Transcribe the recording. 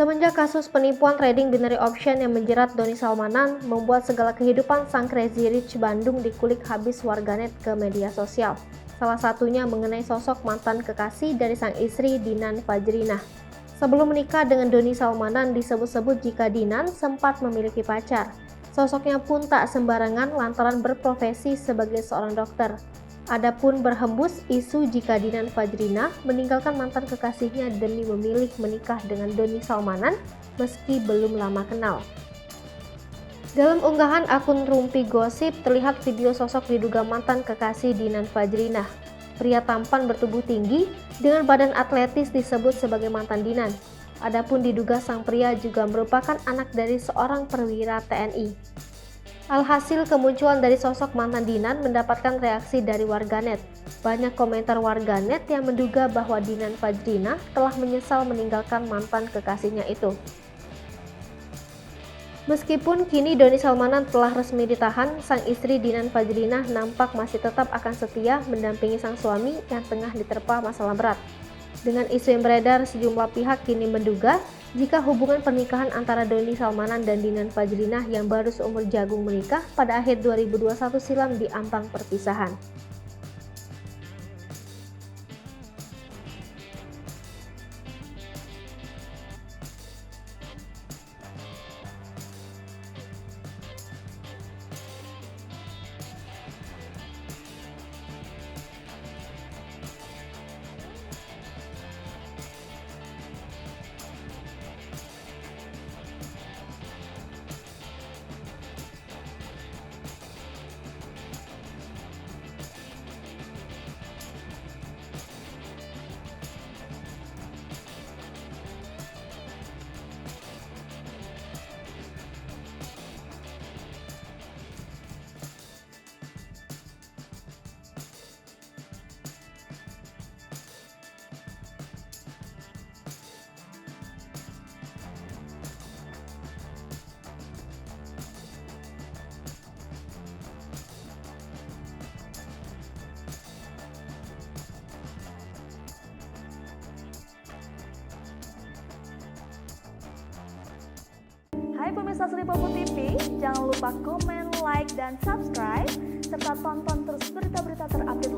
Semenjak kasus penipuan trading binary option yang menjerat Doni Salmanan, membuat segala kehidupan sang Crazy Rich Bandung dikulik habis warganet ke media sosial. Salah satunya mengenai sosok mantan kekasih dari sang istri Dinan Fajrinah. Sebelum menikah dengan Doni Salmanan disebut-sebut jika Dinan sempat memiliki pacar. Sosoknya pun tak sembarangan lantaran berprofesi sebagai seorang dokter. Adapun berhembus isu jika Dinan Fajrinah meninggalkan mantan kekasihnya demi memilih menikah dengan Doni Salmanan meski belum lama kenal. Dalam unggahan akun Rumpi Gosip terlihat video sosok diduga mantan kekasih Dinan Fajrinah. Pria tampan bertubuh tinggi dengan badan atletis disebut sebagai mantan Dinan. Adapun diduga sang pria juga merupakan anak dari seorang perwira TNI. Alhasil kemunculan dari sosok mantan Dinan mendapatkan reaksi dari warganet. Banyak komentar warganet yang menduga bahwa Dinan Fajrinah telah menyesal meninggalkan mantan kekasihnya itu. Meskipun kini Doni Salmanan telah resmi ditahan, sang istri Dinan Fajrinah nampak masih tetap akan setia mendampingi sang suami yang tengah diterpa masalah berat. Dengan isu yang beredar, sejumlah pihak kini menduga jika hubungan pernikahan antara Doni Salmanan dan Dinan Fajrinah yang baru seumur jagung menikah pada akhir 2021 silam di ambang perpisahan. Hai pemirsa Sri Popo TV, jangan lupa komen, like, dan subscribe, serta tonton terus berita-berita terupdate